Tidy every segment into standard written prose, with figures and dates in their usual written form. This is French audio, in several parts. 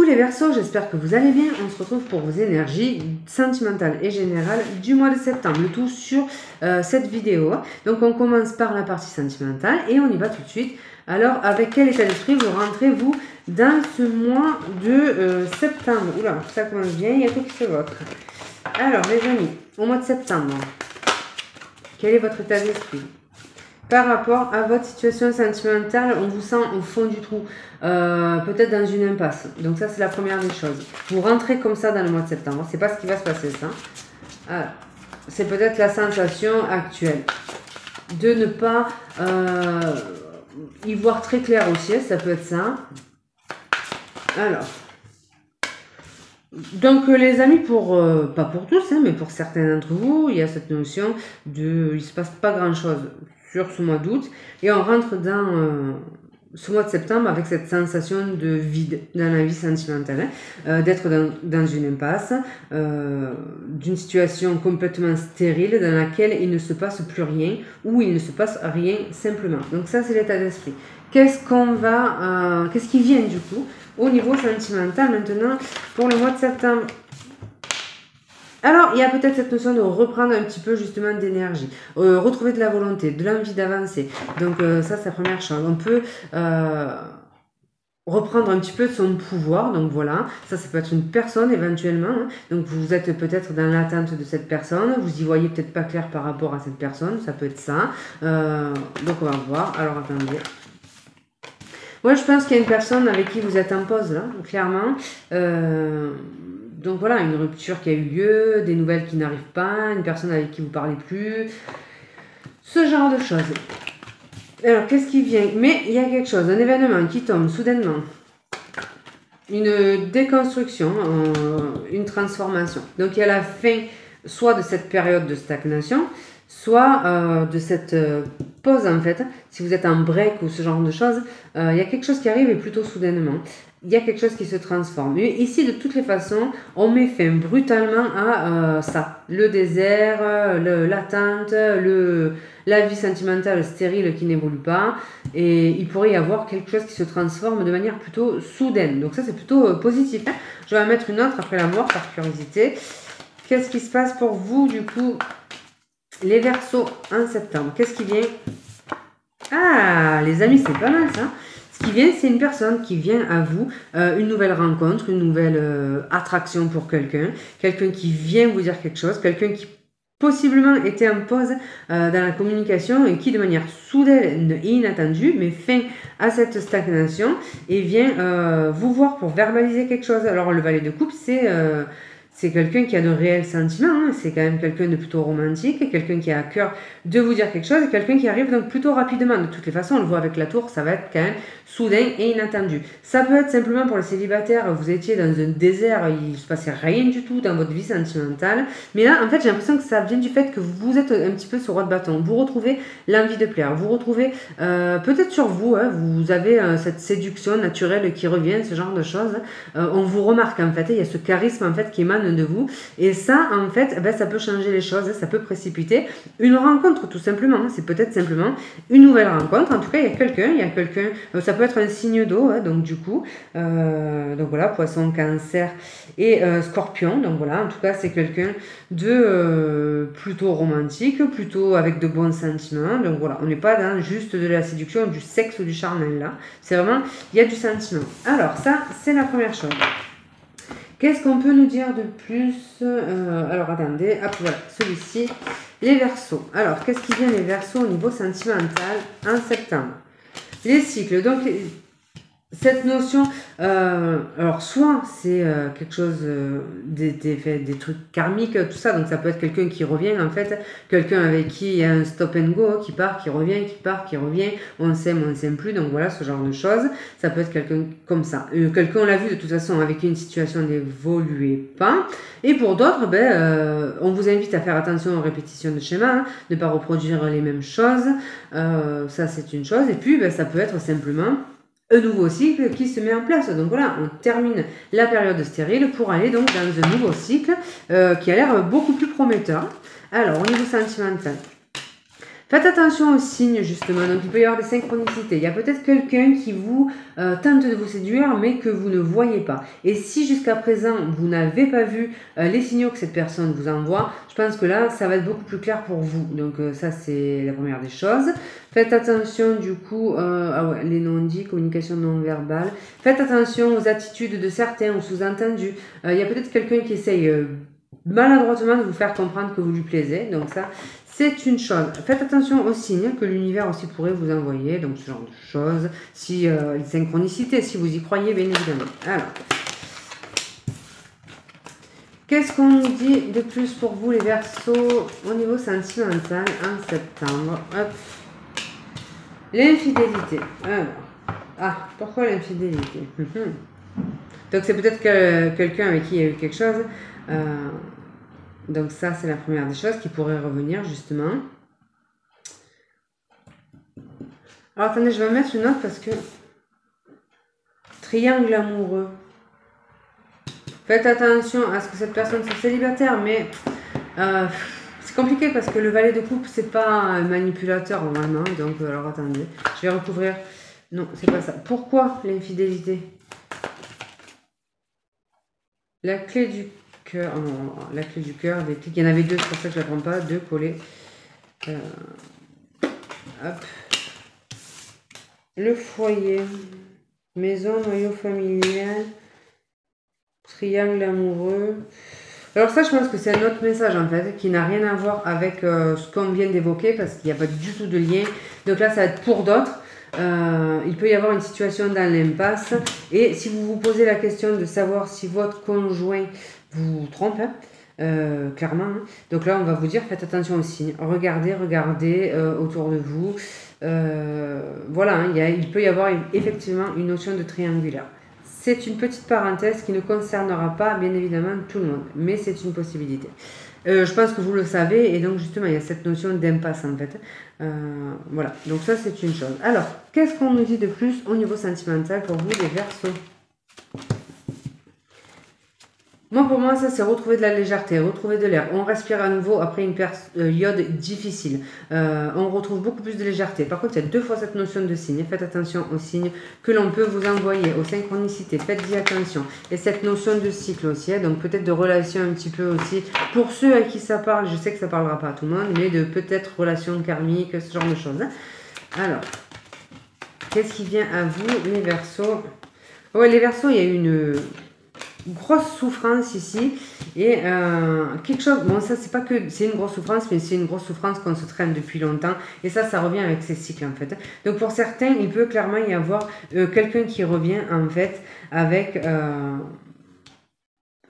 les Verseaux, j'espère que vous allez bien. On se retrouve pour vos énergies sentimentales et générales du mois de septembre. Le tout sur cette vidéo. Donc on commence par la partie sentimentale et on y va tout de suite. Alors avec quel état d'esprit vous rentrez vous dans ce mois de septembre? Oula, ça commence bien, il y a tout qui se vote. Alors les amis, au mois de septembre, quel est votre état d'esprit? Par rapport à votre situation sentimentale, on vous sent au fond du trou, peut-être dans une impasse. Donc ça, c'est la première des choses. Vous rentrez comme ça dans le mois de septembre. C'est pas ce qui va se passer, ça. C'est peut-être la sensation actuelle de ne pas y voir très clair au ciel. Ça peut être ça. Alors, donc les amis, pas pour tous, hein, mais pour certains d'entre vous, il y a cette notion de il se passe pas grand-chose sur ce mois d'août et on rentre dans ce mois de septembre avec cette sensation de vide dans la vie sentimentale, d'être dans une impasse, d'une situation complètement stérile dans laquelle il ne se passe plus rien ou il ne se passe rien simplement. Donc ça, c'est l'état d'esprit. Qu'est-ce qui vient du coup au niveau sentimental maintenant pour le mois de septembre? Alors, il y a peut-être cette notion de reprendre un petit peu justement d'énergie, retrouver de la volonté, de l'envie d'avancer. Donc ça, c'est la première chose. On peut reprendre un petit peu son pouvoir. Donc voilà, ça peut être une personne éventuellement. Hein. Donc vous êtes peut-être dans l'attente de cette personne. Vous y voyez peut-être pas clair par rapport à cette personne. Ça peut être ça. Donc on va voir. Alors attendez. Moi, je pense qu'il y a une personne avec qui vous êtes en pause là, clairement. Donc voilà, une rupture qui a eu lieu, des nouvelles qui n'arrivent pas, une personne avec qui vous ne parlez plus, ce genre de choses. Alors, qu'est-ce qui vient? Mais il y a quelque chose, un événement qui tombe soudainement, une déconstruction, une transformation. Donc, il y a la fin soit de cette période de stagnation, soit de cette pause en fait. Si vous êtes en break ou ce genre de choses, il y a quelque chose qui arrive et plutôt soudainement. Il y a quelque chose qui se transforme. Mais ici, de toutes les façons, on met fin brutalement à ça. Le désert, l'attente, la vie sentimentale stérile qui n'évolue pas. Et il pourrait y avoir quelque chose qui se transforme de manière plutôt soudaine. Donc ça, c'est plutôt positif. Je vais en mettre une autre après la mort, par curiosité. Qu'est-ce qui se passe pour vous, du coup, les Verseaux, en septembre? Qu'est-ce qui vient? Ah, les amis, c'est pas mal, ça. Ce qui vient, c'est une personne qui vient à vous, une nouvelle rencontre, une nouvelle attraction pour quelqu'un qui vient vous dire quelque chose, quelqu'un qui possiblement était en pause dans la communication et qui de manière soudaine et inattendue met fin à cette stagnation et vient vous voir pour verbaliser quelque chose. Alors le valet de coupe, c'est quelqu'un qui a de réels sentiments, hein. C'est quand même quelqu'un de plutôt romantique, quelqu'un qui a à cœur de vous dire quelque chose, quelqu'un qui arrive donc plutôt rapidement. De toutes les façons, on le voit avec la tour, ça va être quand même soudain et inattendu. Ça peut être simplement pour les célibataires, vous étiez dans un désert, il ne se passait rien du tout dans votre vie sentimentale. Mais là, en fait, j'ai l'impression que ça vient du fait que vous êtes un petit peu sur roi de bâton. Vous retrouvez l'envie de plaire, vous retrouvez peut-être sur vous, hein, vous avez cette séduction naturelle qui revient, ce genre de choses. On vous remarque en fait, il y a ce charisme en fait qui émane de vous et ça en fait ça peut changer les choses, ça peut précipiter une rencontre tout simplement, c'est peut-être simplement une nouvelle rencontre. En tout cas il y a quelqu'un, ça peut être un signe d'eau, hein, donc du coup donc voilà, poisson, cancer et scorpion, donc voilà, en tout cas c'est quelqu'un de plutôt romantique, plutôt avec de bons sentiments. Donc voilà, on n'est pas dans juste de la séduction, du sexe ou du charnel là, c'est vraiment, il y a du sentiment. Alors ça c'est la première chose. Qu'est-ce qu'on peut nous dire de plus? Alors, attendez, hop, voilà, celui-ci, les Verseaux. Alors, qu'est-ce qui vient les Verseaux au niveau sentimental en septembre? Les cycles, donc, cette notion, alors soit c'est quelque chose, des trucs karmiques, tout ça, donc ça peut être quelqu'un qui revient en fait, quelqu'un avec qui il y a un stop and go, qui part, qui revient, qui part, qui revient, on s'aime plus, donc voilà, ce genre de choses, ça peut être quelqu'un comme ça. Quelqu'un, on l'a vu de toute façon, avec qui une situation n'évoluait pas, et pour d'autres, on vous invite à faire attention aux répétitions de schémas, hein, ne pas reproduire les mêmes choses, ça c'est une chose, et puis ça peut être simplement un nouveau cycle qui se met en place. Donc voilà, on termine la période stérile pour aller donc dans un nouveau cycle qui a l'air beaucoup plus prometteur. Alors, au niveau sentimental, Faites attention aux signes, justement. Donc, il peut y avoir des synchronicités. Il y a peut-être quelqu'un qui vous tente de vous séduire, mais que vous ne voyez pas. Et si jusqu'à présent, vous n'avez pas vu les signaux que cette personne vous envoie, je pense que là, ça va être beaucoup plus clair pour vous. Donc, ça, c'est la première des choses. Faites attention, du coup, les non-dits, communication non-verbale. Faites attention aux attitudes de certains, aux sous-entendus. Il y a peut-être quelqu'un qui essaye maladroitement de vous faire comprendre que vous lui plaisez. Donc, ça... c'est une chose. Faites attention aux signes que l'univers aussi pourrait vous envoyer, donc ce genre de choses. Si une synchronicité, si vous y croyez, bien évidemment. Alors, qu'est-ce qu'on nous dit de plus pour vous, les Verseaux, au niveau sentimental en septembre? Hop. L'infidélité. Alors, pourquoi l'infidélité? Donc, c'est peut-être quelqu'un avec qui il y a eu quelque chose. Donc ça, c'est la première des choses qui pourrait revenir, justement. Alors, attendez, je vais mettre une note parce que... Triangle amoureux. Faites attention à ce que cette personne soit célibataire, mais... c'est compliqué parce que le valet de coupe, c'est pas un manipulateur, normalement. Donc, alors, attendez. Je vais recouvrir... Non, c'est pas ça. Pourquoi l'infidélité? La clé du... cœur, la clé du cœur, des clics. Il y en avait deux, c'est pour ça que je ne la prends pas. Deux collés. Hop. Le foyer. Maison, noyau familial. Triangle amoureux. Alors ça, je pense que c'est un autre message en fait, qui n'a rien à voir avec ce qu'on vient d'évoquer, parce qu'il n'y a pas du tout de lien. Donc là, ça va être pour d'autres. Il peut y avoir une situation dans l'impasse. Et si vous vous posez la question de savoir si votre conjoint vous trompe, clairement. Hein. Donc là, on va vous dire, faites attention aux signes. Regardez autour de vous. Voilà, hein, il peut y avoir effectivement une notion de triangulaire. C'est une petite parenthèse qui ne concernera pas, bien évidemment, tout le monde. Mais c'est une possibilité. Je pense que vous le savez. Et donc, justement, il y a cette notion d'impasse, en fait. Voilà, donc ça, c'est une chose. Alors, qu'est-ce qu'on nous dit de plus au niveau sentimental pour vous, les Verseaux? Pour moi, ça, c'est retrouver de la légèreté, retrouver de l'air. On respire à nouveau après une période difficile. On retrouve beaucoup plus de légèreté. Par contre, il y a deux fois cette notion de signe. Faites attention aux signes que l'on peut vous envoyer, aux synchronicités. Faites-y attention. Et cette notion de cycle aussi, hein, donc peut-être de relation un petit peu aussi. Pour ceux à qui ça parle, je sais que ça ne parlera pas à tout le monde, mais de peut-être relations karmiques, ce genre de choses. Hein. Alors, qu'est-ce qui vient à vous, les Verseaux? Ouais, les Verseaux, il y a une... grosse souffrance ici et quelque chose, bon ça c'est pas que c'est une grosse souffrance, mais c'est une grosse souffrance qu'on se traîne depuis longtemps et ça revient avec ces cycles en fait. Donc pour certains il peut clairement y avoir quelqu'un qui revient en fait avec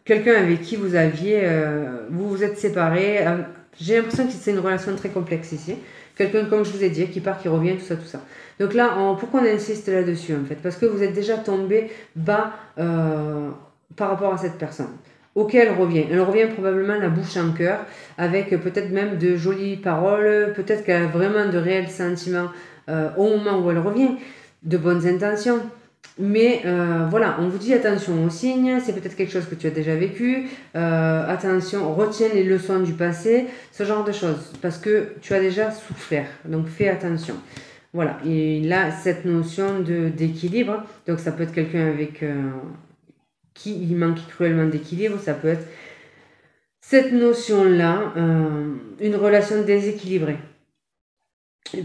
quelqu'un avec qui vous aviez vous vous êtes séparés. J'ai l'impression que c'est une relation très complexe ici. Quelqu'un, comme je vous ai dit, qui part, qui revient, tout ça. Donc là, pourquoi on insiste là-dessus en fait? Parce que vous êtes déjà tombé bas par rapport à cette personne, auquel elle revient. Elle revient probablement la bouche en cœur, avec peut-être même de jolies paroles, peut-être qu'elle a vraiment de réels sentiments au moment où elle revient, de bonnes intentions. Mais voilà, on vous dit attention aux signes, c'est peut-être quelque chose que tu as déjà vécu, attention, retiens les leçons du passé, ce genre de choses, parce que tu as déjà souffert, donc fais attention. Voilà, et là, cette notion d'équilibre, donc ça peut être quelqu'un avec... qui il manque cruellement d'équilibre, ça peut être cette notion-là, une relation déséquilibrée.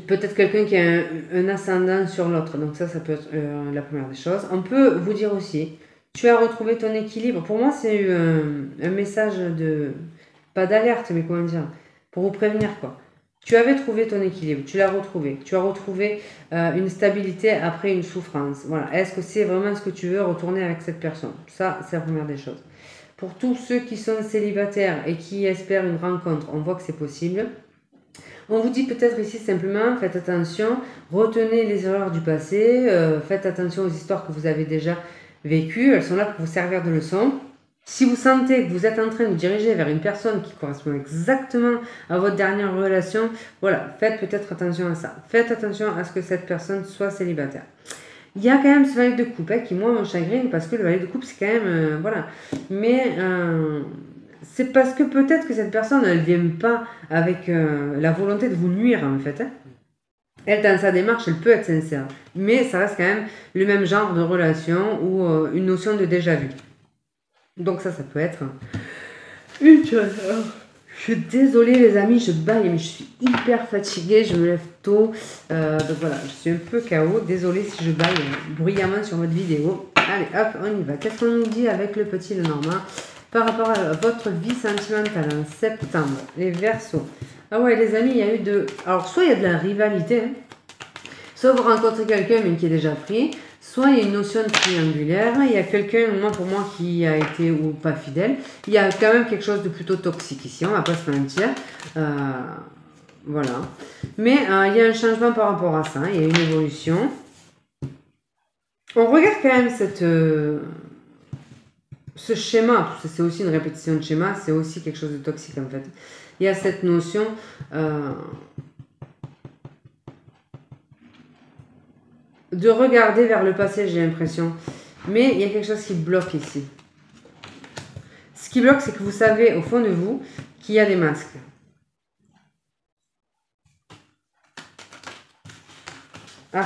Peut-être quelqu'un qui a un ascendant sur l'autre, donc ça peut être la première des choses. On peut vous dire aussi, tu as retrouvé ton équilibre. Pour moi, c'est un message de, pas d'alerte, mais comment dire, pour vous prévenir quoi. Tu avais trouvé ton équilibre, tu l'as retrouvé. Tu as retrouvé une stabilité après une souffrance. Voilà. Est-ce que c'est vraiment ce que tu veux, retourner avec cette personne? Ça, c'est la première des choses. Pour tous ceux qui sont célibataires et qui espèrent une rencontre, on voit que c'est possible. On vous dit peut-être ici simplement, faites attention, retenez les erreurs du passé, faites attention aux histoires que vous avez déjà vécues. Elles sont là pour vous servir de leçon. Si vous sentez que vous êtes en train de vous diriger vers une personne qui correspond exactement à votre dernière relation, voilà, faites peut-être attention à ça. Faites attention à ce que cette personne soit célibataire. Il y a quand même ce valet de coupe qui, moi, me chagrine parce que le valet de coupe, c'est quand même... voilà. Mais c'est parce que peut-être que cette personne, elle ne vient pas avec la volonté de vous nuire, en fait. Hein. Elle, dans sa démarche, elle peut être sincère. Mais ça reste quand même le même genre de relation ou une notion de déjà-vu. Donc ça peut être une chose. Je suis désolée les amis, je baille, mais je suis hyper fatiguée, je me lève tôt. Donc voilà, je suis un peu KO. Désolée si je baille bruyamment sur votre vidéo. Allez, hop, on y va. Qu'est-ce qu'on nous dit avec le petit Lenormand par rapport à votre vie sentimentale en septembre? Les Verseaux. Ah ouais, les amis, il y a eu de... Alors, soit il y a de la rivalité, hein, soit vous rencontrez quelqu'un mais qui est déjà pris, soit il y a une notion de triangulaire, il y a quelqu'un, au moins pour moi, qui a été ou pas fidèle. Il y a quand même quelque chose de plutôt toxique ici, on va pas se mentir. Voilà. Mais il y a un changement par rapport à ça, il y a une évolution. On regarde quand même ce schéma, c'est aussi une répétition de schéma, c'est aussi quelque chose de toxique en fait. Il y a cette notion de regarder vers le passé, j'ai l'impression. Mais il y a quelque chose qui bloque ici. Ce qui bloque, c'est que vous savez au fond de vous qu'il y a des masques. Ah,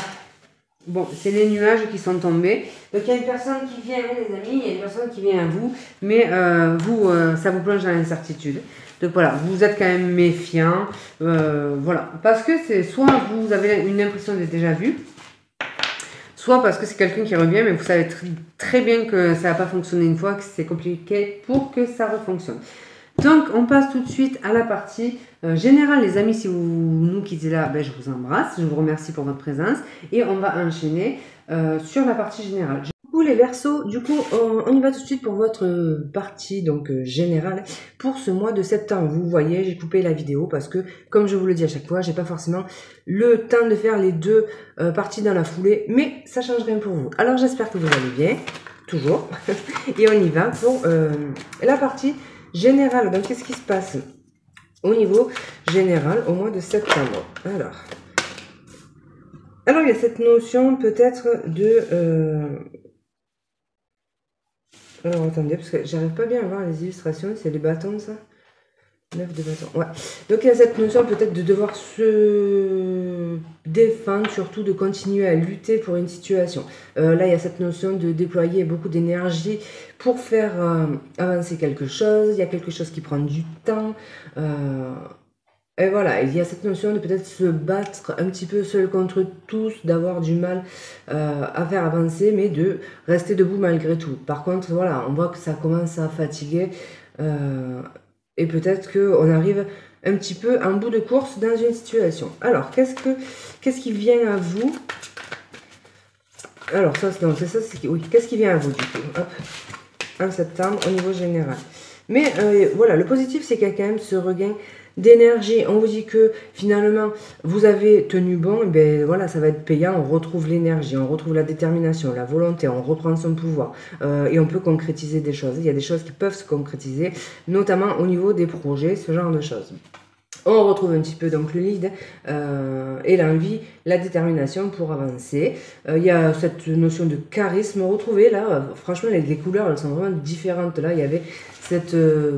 bon, c'est les nuages qui sont tombés. Donc il y a une personne qui vient, les amis, il y a une personne qui vient à vous, mais vous, ça vous plonge dans l'incertitude. Donc voilà, vous êtes quand même méfiant. Voilà, parce que c'est soit vous avez une impression d'être déjà vu, soit parce que c'est quelqu'un qui revient, mais vous savez très bien que ça n'a pas fonctionné une fois, que c'est compliqué pour que ça refonctionne. Donc, on passe tout de suite à la partie générale. Les amis, si vous nous quittez là, ben, je vous embrasse. Je vous remercie pour votre présence. Et on va enchaîner sur la partie générale. Du coup, les Verseaux, on y va tout de suite pour votre partie donc générale pour ce mois de septembre. Vous voyez, j'ai coupé la vidéo parce que, comme je vous le dis à chaque fois, j'ai pas forcément le temps de faire les deux parties dans la foulée, mais ça change rien pour vous. Alors, j'espère que vous allez bien, toujours. Et on y va pour la partie général. Donc, qu'est-ce qui se passe au niveau général au mois de septembre? Alors il y a cette notion peut-être de... Alors, attendez, parce que j'arrive pas bien à voir les illustrations. C'est les bâtons, ça? 9 de bâtons, ouais. Donc, il y a cette notion peut-être de devoir se défendre, surtout de continuer à lutter pour une situation. Là, il y a cette notion de déployer beaucoup d'énergie pour faire avancer quelque chose. Il y a quelque chose qui prend du temps. Et voilà, il y a cette notion de peut-être se battre un petit peu seul contre tous, d'avoir du mal à faire avancer, mais de rester debout malgré tout. Par contre, voilà, on voit que ça commence à fatiguer. Et peut-être qu'on arrive un petit peu en bout de course dans une situation. Alors, qu'est-ce qui vient à vous? Alors, ça, c'est ça, oui. Qu'est-ce qui vient à vous, du coup? Hop, en septembre, au niveau général. Mais, voilà, le positif, c'est qu'il y a quand même ce regain d'énergie. On vous dit que, finalement, vous avez tenu bon, et bien, voilà, ça va être payant. On retrouve l'énergie, on retrouve la détermination, la volonté, on reprend son pouvoir. Et on peut concrétiser des choses. Il y a des choses qui peuvent se concrétiser, notamment au niveau des projets, ce genre de choses. On retrouve un petit peu donc le lead et l'envie, la détermination pour avancer. Il y a cette notion de charisme retrouvée là. Franchement, les couleurs elles sont vraiment différentes. Là, il y avait cette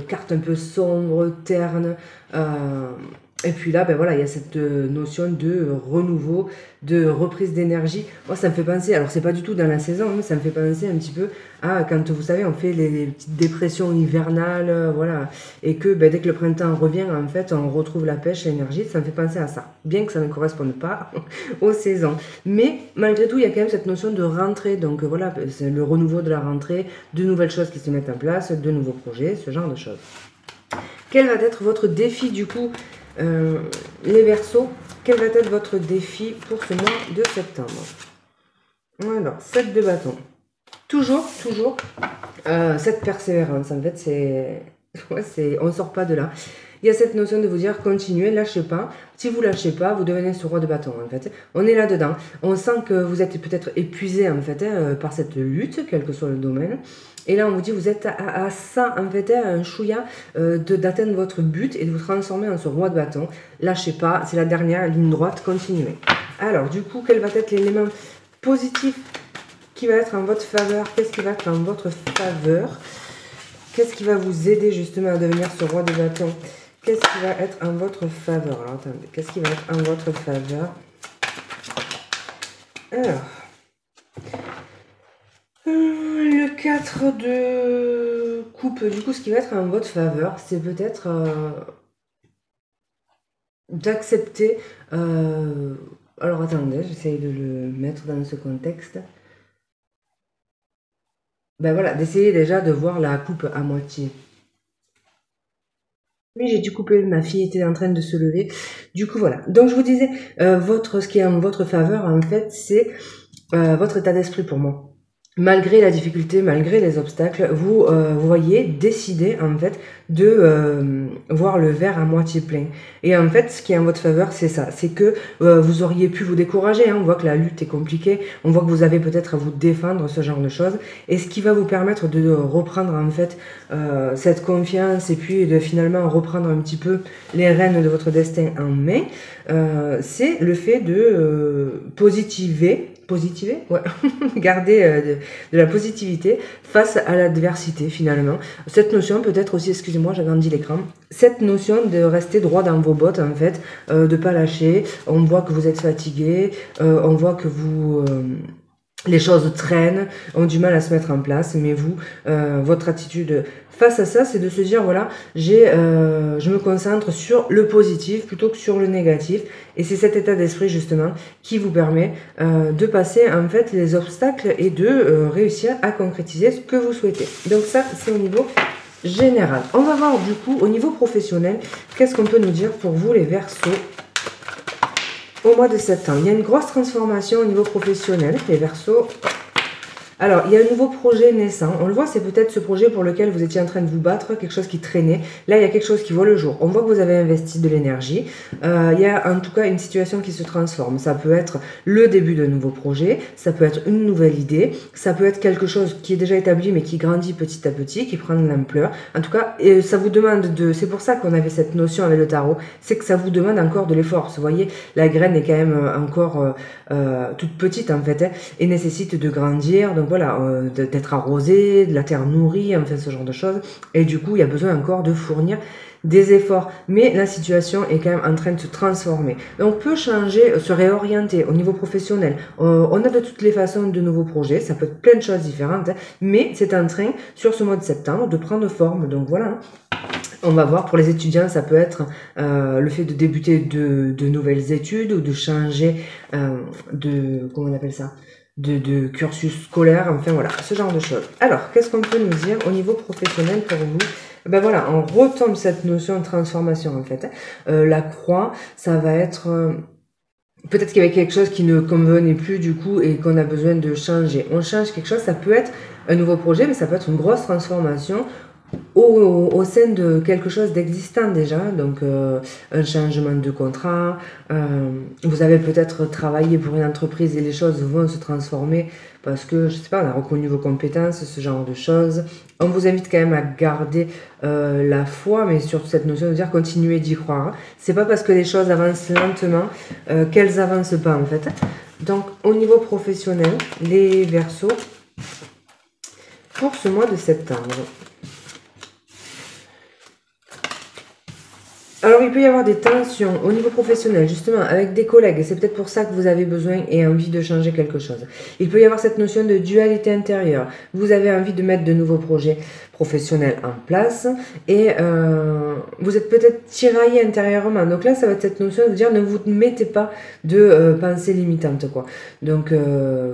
carte un peu sombre, terne. Et puis là, ben voilà, il y a cette notion de renouveau, de reprise d'énergie. Moi, ça me fait penser, alors c'est pas du tout dans la saison, mais ça me fait penser un petit peu à quand, vous savez, on fait les petites dépressions hivernales, voilà. Et que ben, dès que le printemps revient, en fait, on retrouve la pêche, l'énergie. Ça me fait penser à ça. Bien que ça ne corresponde pas aux saisons. Mais malgré tout, il y a quand même cette notion de rentrée. Donc voilà, c'est le renouveau de la rentrée, de nouvelles choses qui se mettent en place, de nouveaux projets, ce genre de choses. Quel va être votre défi du coup les Verseaux, quel va être votre défi pour ce mois de septembre? Alors, 7 de bâton. Toujours, cette persévérance, en fait, on ne sort pas de là. Il y a cette notion de vous dire, continuez, lâchez pas. Si vous lâchez pas, vous devenez ce roi de bâton, en fait. On est là-dedans. On sent que vous êtes peut-être épuisé, en fait, par cette lutte, quel que soit le domaine. Et là, on vous dit, vous êtes à ça, en fait, à un chouïa d'atteindre votre but et de vous transformer en ce roi de bâton. Lâchez pas, c'est la dernière ligne droite, continuez. Alors, du coup, quel va être l'élément positif qui va être en votre faveur? Qu'est-ce qui va être en votre faveur? Qu'est-ce qui va vous aider justement à devenir ce roi de bâton? Qu'est-ce qui va être en votre faveur? Alors, attendez. Qu'est-ce qui va être en votre faveur? Alors. Le 4 de coupe. Du coup, ce qui va être en votre faveur, c'est peut-être d'accepter... alors, attendez. J'essaye de le mettre dans ce contexte. Ben voilà, d'essayer déjà de voir la coupe à moitié. Oui, j'ai dû couper, ma fille était en train de se lever. Du coup, voilà. Donc, je vous disais, ce qui est en votre faveur, en fait, c'est votre état d'esprit pour moi. Malgré la difficulté, malgré les obstacles, vous voyez décider en fait de voir le verre à moitié plein. Et en fait, ce qui est en votre faveur, c'est ça. C'est que vous auriez pu vous décourager. Hein. On voit que la lutte est compliquée. On voit que vous avez peut-être à vous défendre, ce genre de choses. Et ce qui va vous permettre de reprendre en fait cette confiance et puis de finalement reprendre un petit peu les rênes de votre destin en main, c'est le fait de positiver, ouais, garder de la positivité face à l'adversité finalement. Cette notion peut-être aussi, excusez-moi, j'agrandis l'écran, cette notion de rester droit dans vos bottes en fait, de pas lâcher. On voit que vous êtes fatigué, on voit que vous... les choses traînent, ont du mal à se mettre en place, mais vous, votre attitude face à ça, c'est de se dire, voilà, je me concentre sur le positif plutôt que sur le négatif. Et c'est cet état d'esprit, justement, qui vous permet de passer, en fait, les obstacles et de réussir à concrétiser ce que vous souhaitez. Donc ça, c'est au niveau général. On va voir, du coup, au niveau professionnel, qu'est-ce qu'on peut nous dire pour vous, les Verseaux, au mois de septembre. Il y a une grosse transformation au niveau professionnel, les Verseaux. Alors, il y a un nouveau projet naissant. On le voit, c'est peut-être ce projet pour lequel vous étiez en train de vous battre, quelque chose qui traînait. Là, il y a quelque chose qui voit le jour. On voit que vous avez investi de l'énergie. Il y a en tout cas une situation qui se transforme. Ça peut être le début d'un nouveau projet, ça peut être une nouvelle idée, ça peut être quelque chose qui est déjà établi mais qui grandit petit à petit, qui prend de l'ampleur. En tout cas, ça vous demande de... C'est pour ça qu'on avait cette notion avec le tarot, c'est que ça vous demande encore de l'effort. Vous voyez, la graine est quand même encore toute petite en fait, hein, et nécessite de grandir. Donc voilà, d'être arrosé, de la terre nourrie, enfin ce genre de choses. Et du coup, il y a besoin encore de fournir des efforts. Mais la situation est quand même en train de se transformer. Donc on peut changer, se réorienter au niveau professionnel. On a de toutes les façons de nouveaux projets, ça peut être plein de choses différentes, hein, mais c'est en train, sur ce mois de septembre, de prendre forme. Donc voilà. On va voir, pour les étudiants, ça peut être le fait de débuter de nouvelles études ou de changer comment on appelle ça, de cursus scolaire, enfin voilà, ce genre de choses. Alors, qu'est-ce qu'on peut nous dire au niveau professionnel pour vous? Ben voilà, on retombe cette notion de transformation en fait. La croix, ça va être... peut-être qu'il y avait quelque chose qui ne convenait plus du coup et qu'on a besoin de changer. On change quelque chose, ça peut être un nouveau projet, mais ça peut être une grosse transformation au sein de quelque chose d'existant déjà, donc un changement de contrat, vous avez peut-être travaillé pour une entreprise et les choses vont se transformer parce que, je sais pas, on a reconnu vos compétences, ce genre de choses. On vous invite quand même à garder la foi, mais surtout cette notion de dire continuez d'y croire. C'est pas parce que les choses avancent lentement qu'elles avancent pas en fait. Donc au niveau professionnel, les Verseaux, pour ce mois de septembre. Alors, il peut y avoir des tensions au niveau professionnel, justement, avec des collègues. Et c'est peut-être pour ça que vous avez besoin et envie de changer quelque chose. Il peut y avoir cette notion de dualité intérieure. Vous avez envie de mettre de nouveaux projets professionnels en place. Et vous êtes peut-être tiraillé intérieurement. Donc là, ça va être cette notion de vous dire ne vous mettez pas de pensée limitante, quoi. Donc,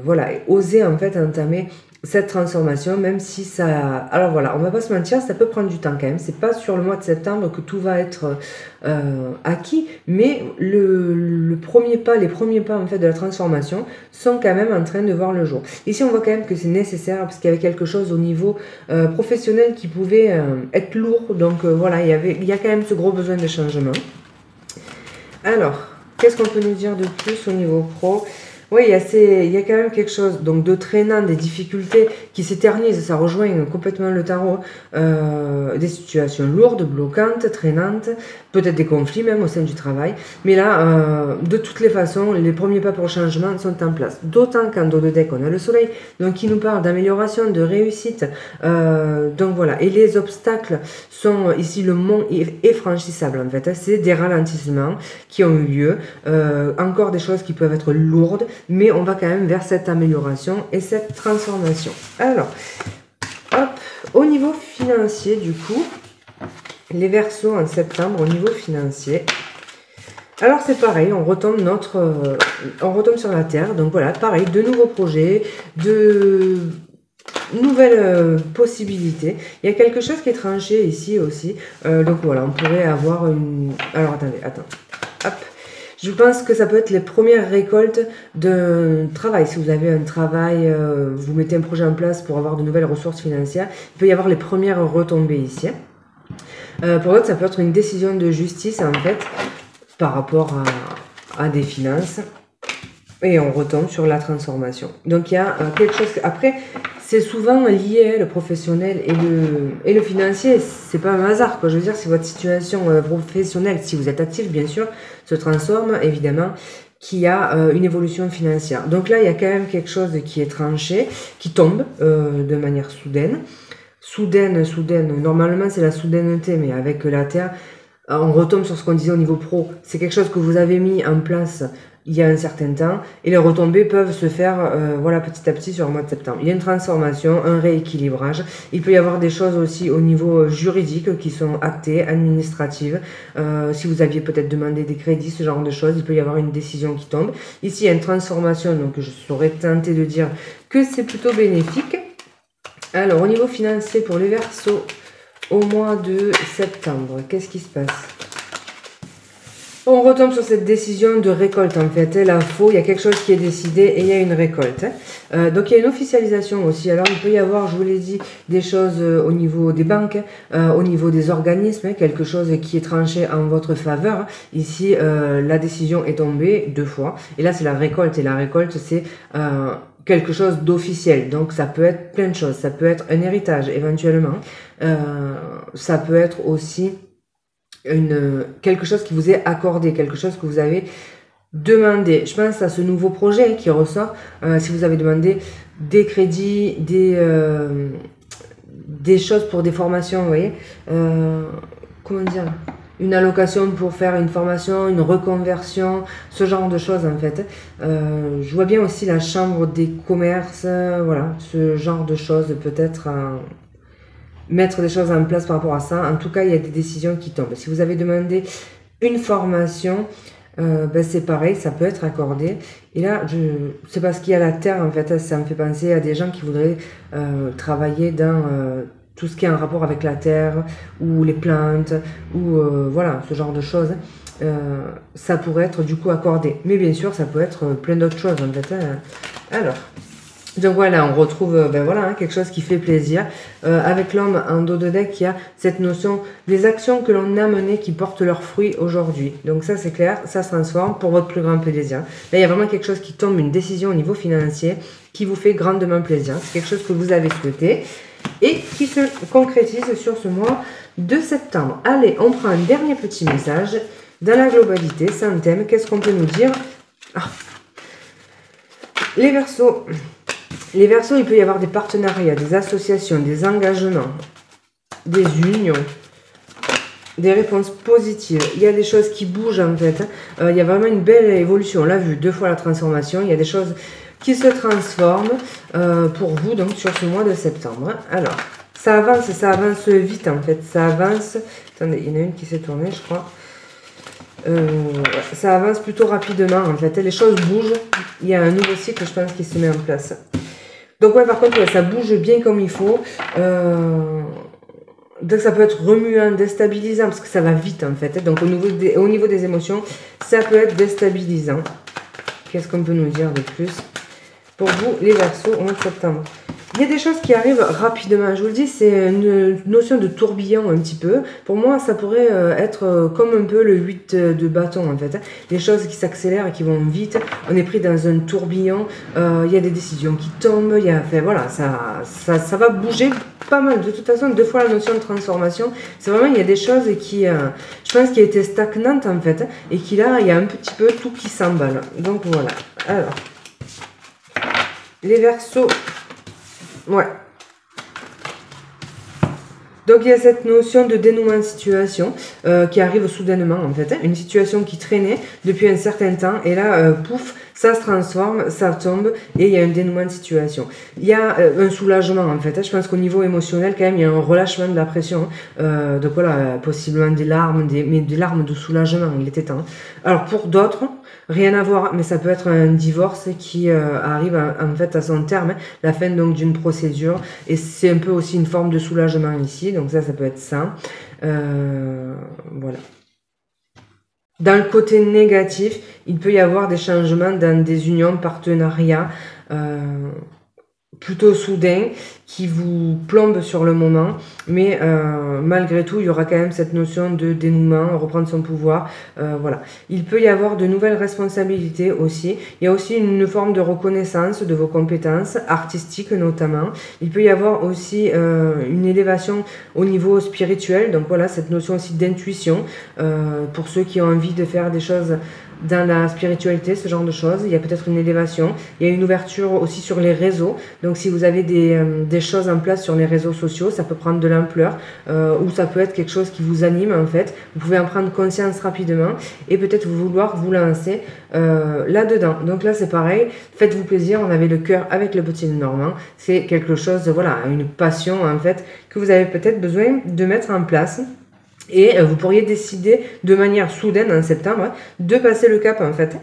voilà. Osez, en fait, entamer cette transformation, même si ça... Alors voilà, on va pas se mentir, ça peut prendre du temps quand même. C'est pas sur le mois de septembre que tout va être acquis, mais le premier pas, les premiers pas en fait de la transformation sont quand même en train de voir le jour. Ici, on voit quand même que c'est nécessaire parce qu'il y avait quelque chose au niveau professionnel qui pouvait être lourd. Donc voilà, il y a quand même ce gros besoin de changement. Alors, qu'est-ce qu'on peut nous dire de plus au niveau pro ? Oui, il y a quand même quelque chose donc de traînant, des difficultés qui s'éternisent, ça rejoint complètement le tarot, des situations lourdes, bloquantes, traînantes, peut-être des conflits même au sein du travail. Mais là, de toutes les façons, les premiers pas pour le changement sont en place. D'autant qu'en dos de deck, on a le soleil, donc qui nous parle d'amélioration, de réussite. Donc voilà, et les obstacles sont ici le mont est franchissable en fait. C'est des ralentissements qui ont eu lieu, encore des choses qui peuvent être lourdes, mais on va quand même vers cette amélioration et cette transformation. Alors, hop, au niveau financier du coup, les Verseaux en septembre au niveau financier. Alors c'est pareil, on retombe sur la terre, donc voilà, pareil, de nouveaux projets, de nouvelles possibilités. Il y a quelque chose qui est tranché ici aussi, donc voilà, on pourrait avoir une... Alors attends, hop. Je pense que ça peut être les premières récoltes d'un travail. Si vous avez un travail, vous mettez un projet en place pour avoir de nouvelles ressources financières, il peut y avoir les premières retombées ici. Pour d'autres, ça peut être une décision de justice en fait, par rapport à des finances. Et on retombe sur la transformation. Donc il y a quelque chose... Après, c'est souvent lié, le professionnel et le financier. C'est pas un hasard, quoi. Je veux dire, si votre situation professionnelle, si vous êtes actif, bien sûr, se transforme, évidemment, qu'il y a une évolution financière. Donc là, il y a quand même quelque chose qui est tranché, qui tombe de manière soudaine. Soudaine. Normalement, c'est la soudaineté, mais avec la Terre, on retombe sur ce qu'on disait au niveau pro. C'est quelque chose que vous avez mis en place il y a un certain temps, et les retombées peuvent se faire voilà, petit à petit sur le mois de septembre. Il y a une transformation, un rééquilibrage. Il peut y avoir des choses aussi au niveau juridique qui sont actées, administratives. Si vous aviez peut-être demandé des crédits, ce genre de choses, il peut y avoir une décision qui tombe. Ici, il y a une transformation, donc je serais tentée de dire que c'est plutôt bénéfique. Alors, au niveau financier pour les Verseaux, au mois de septembre, qu'est-ce qui se passe? On retombe sur cette décision de récolte en fait, la faux, il y a quelque chose qui est décidé et il y a une récolte. Donc il y a une officialisation aussi, alors il peut y avoir, je vous l'ai dit, des choses au niveau des banques, au niveau des organismes, quelque chose qui est tranché en votre faveur. Ici, la décision est tombée 2 fois et là c'est la récolte et la récolte c'est... quelque chose d'officiel, donc ça peut être plein de choses, ça peut être un héritage éventuellement, ça peut être aussi quelque chose qui vous est accordé, quelque chose que vous avez demandé. Je pense à ce nouveau projet qui ressort, si vous avez demandé des crédits, des choses pour des formations, vous voyez, comment dire, une allocation pour faire une formation, une reconversion, ce genre de choses en fait. Je vois bien aussi la chambre des commerces, voilà, ce genre de choses, peut-être mettre des choses en place par rapport à ça. En tout cas, il y a des décisions qui tombent. Si vous avez demandé une formation, ben c'est pareil, ça peut être accordé. Et là, c'est parce qu'il y a la terre en fait, ça me fait penser à des gens qui voudraient travailler dans... tout ce qui est en rapport avec la terre, ou les plantes, ou voilà, ce genre de choses, ça pourrait être du coup accordé. Mais bien sûr, ça peut être plein d'autres choses en fait. Alors, donc voilà, on retrouve ben voilà, quelque chose qui fait plaisir. Avec l'homme en dos de deck, il y a cette notion des actions que l'on a menées qui portent leurs fruits aujourd'hui. Donc ça c'est clair, ça se transforme pour votre plus grand plaisir. Là, il y a vraiment quelque chose qui tombe, une décision au niveau financier qui vous fait grandement plaisir. C'est quelque chose que vous avez souhaité et qui se concrétise sur ce mois de septembre. Allez, on prend un dernier petit message dans la globalité, sans thème. Qu'est-ce qu'on peut nous dire? Les Verseaux. Les Verseaux, il peut y avoir des partenariats, des associations, des engagements, des unions, des réponses positives. Il y a des choses qui bougent en fait. Il y a vraiment une belle évolution. On l'a vu, 2 fois la transformation. Il y a des choses qui se transforment pour vous donc sur ce mois de septembre. Alors, ça avance vite en fait. Ça avance. Attendez, il y en a une qui s'est tournée, je crois. Ça avance plutôt rapidement en fait. Les choses bougent. Il y a un nouveau cycle, je pense, qui se met en place. Donc ouais, par contre, ouais, ça bouge bien comme il faut. Donc ça peut être remuant, déstabilisant, parce que ça va vite en fait. Donc au niveau des émotions, ça peut être déstabilisant. Qu'est-ce qu'on peut nous dire de plus pour vous, les Verseaux, au mois de septembre? Il y a des choses qui arrivent rapidement, je vous le dis, c'est une notion de tourbillon un petit peu. Pour moi, ça pourrait être comme un peu le 8 de bâton en fait. Les choses qui s'accélèrent et qui vont vite, on est pris dans un tourbillon, il y a des décisions qui tombent, il y a, enfin, voilà, ça va bouger pas mal. De toute façon, 2 fois la notion de transformation, c'est vraiment, il y a des choses qui, je pense, qui étaient stagnantes en fait, et qui là, il y a un petit peu tout qui s'emballe. Donc voilà, alors, les Verseaux. Ouais. Donc il y a cette notion de dénouement de situation qui arrive soudainement en fait. Une situation qui traînait depuis un certain temps et là, pouf, ça se transforme, ça tombe et il y a un dénouement de situation. Il y a un soulagement en fait. Je pense qu'au niveau émotionnel quand même, il y a un relâchement de la pression. Donc voilà, possiblement des larmes, mais des larmes de soulagement, il était temps. Alors pour d'autres, rien à voir, mais ça peut être un divorce qui arrive en fait à son terme, la fin donc d'une procédure, et c'est un peu aussi une forme de soulagement ici, donc ça peut être ça. Voilà. Dans le côté négatif, il peut y avoir des changements dans des unions, partenariats, plutôt soudain, qui vous plombe sur le moment, mais malgré tout, il y aura quand même cette notion de dénouement, reprendre son pouvoir, voilà. Il peut y avoir de nouvelles responsabilités aussi, il y a aussi une forme de reconnaissance de vos compétences, artistiques notamment, il peut y avoir aussi une élévation au niveau spirituel, donc voilà, cette notion aussi d'intuition, pour ceux qui ont envie de faire des choses dans la spiritualité, ce genre de choses, il y a peut-être une élévation, il y a une ouverture aussi sur les réseaux, donc si vous avez des choses en place sur les réseaux sociaux, ça peut prendre de l'ampleur, ou ça peut être quelque chose qui vous anime en fait, vous pouvez en prendre conscience rapidement, et peut-être vouloir vous lancer là-dedans. Donc là c'est pareil, faites-vous plaisir, on avait le cœur avec le petit Normand, c'est quelque chose, voilà, une passion en fait, que vous avez peut-être besoin de mettre en place. Et vous pourriez décider de manière soudaine en septembre de passer le cap en fait.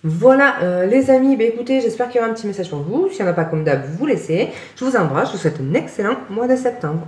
Voilà les amis, écoutez, j'espère qu'il y aura un petit message pour vous. S'il n'y en a pas comme d'hab, vous laissez. Je vous embrasse, je vous souhaite un excellent mois de septembre.